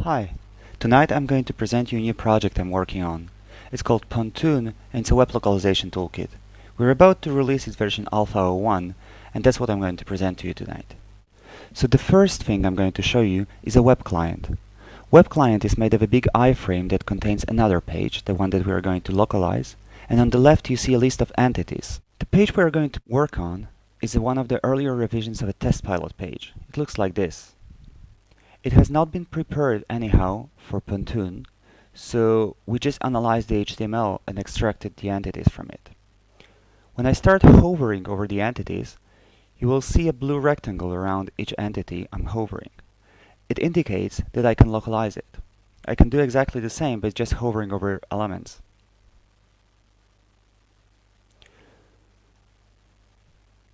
Hi, tonight I'm going to present you a new project I'm working on. It's called Pontoon and it's a web localization toolkit. We're about to release its version Alpha 01 and that's what I'm going to present to you tonight. So the first thing I'm going to show you is a web client. Web client is made of a big iframe that contains another page, the one that we are going to localize, and on the left you see a list of entities. The page we are going to work on is one of the earlier revisions of a test pilot page. It looks like this. It has not been prepared anyhow for Pontoon, so we just analyzed the HTML and extracted the entities from it. When I start hovering over the entities, you will see a blue rectangle around each entity I'm hovering. It indicates that I can localize it. I can do exactly the same by just hovering over elements.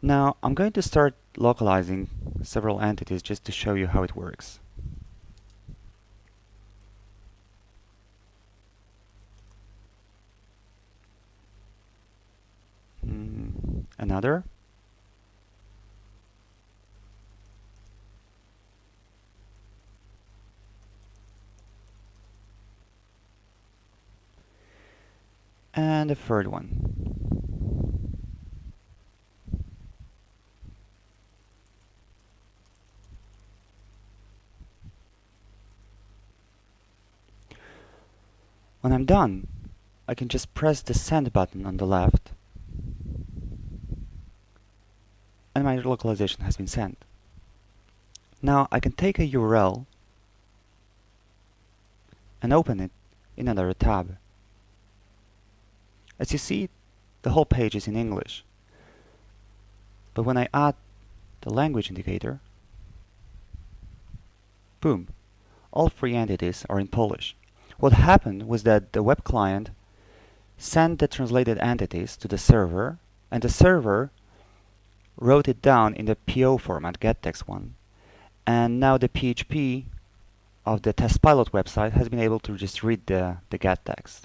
Now I'm going to start localizing several entities just to show you how it works. Another. And a third one. When I'm done, I can just press the send button on the left and my localization has been sent. Now I can take a URL and open it in another tab. As you see, the whole page is in English. But when I add the language indicator, boom, all three entities are in Polish. What happened was that the web client sent the translated entities to the server, and the server wrote it down in the PO format, getText one, and now the PHP of the test pilot website has been able to just read the getText.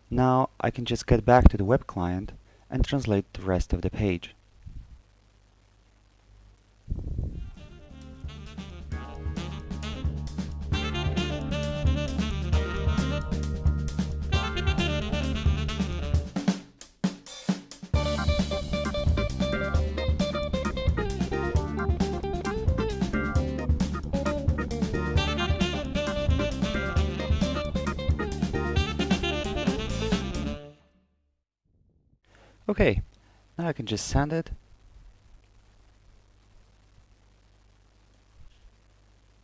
Now I can just get back to the web client and translate the rest of the page. Okay, now I can just send it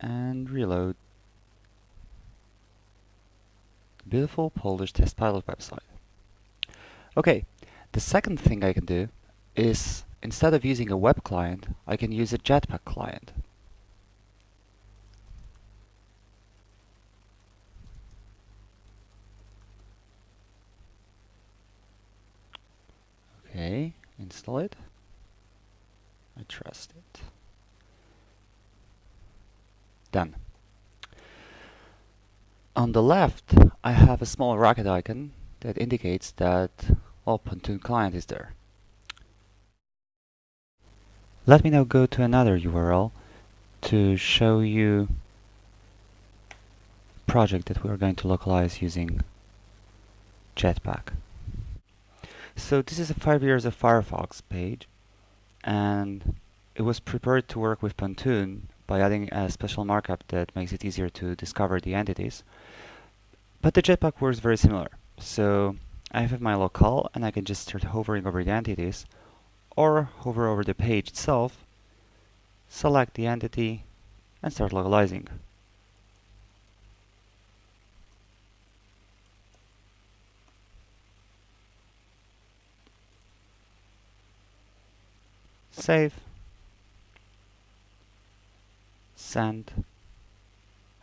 and reload. Beautiful Polish test pilot website. Okay, the second thing I can do is, instead of using a web client, I can use a Jetpack client. Okay, install it. I trust it. Done. On the left, I have a small rocket icon that indicates that Pontoon client is there. Let me now go to another URL to show you a project that we're going to localize using Jetpack. So this is a 5 years of Firefox page, and it was prepared to work with Pontoon by adding a special markup that makes it easier to discover the entities. But the Jetpack works very similar. So I have my locale and I can just start hovering over the entities or hover over the page itself, select the entity and start localizing. Save, send.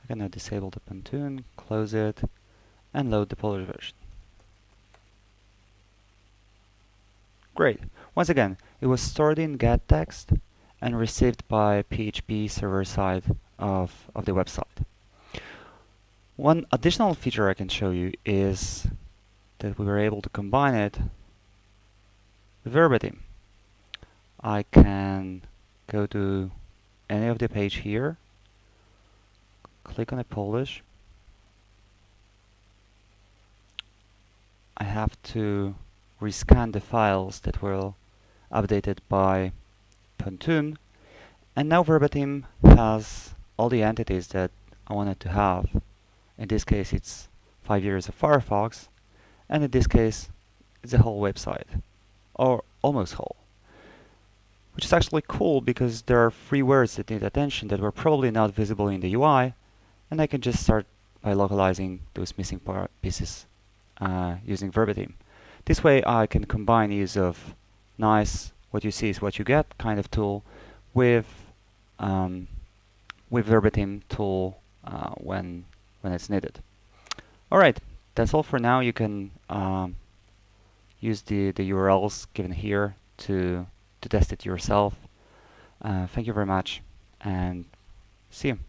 I can now disable the Pontoon, close it, and load the Polish version. Great. Once again, it was stored in getText and received by PHP server side of the website. One additional feature I can show you is that we were able to combine it with verbatim. I can go to any of the page here, click on the Polish. I have to rescan the files that were updated by Pontoon, and now Verbatim has all the entities that I wanted to have. In this case, it's 5 years of Firefox, and in this case, it's a whole website, or almost whole. Which is actually cool because there are 3 words that need attention that were probably not visible in the UI, and I can just start by localizing those missing pieces using Verbatim. This way I can combine use of nice, what you see is what you get kind of tool with Verbatim tool when it's needed. Alright, that's all for now. You can use the URLs given here to test it yourself. Thank you very much, and see you.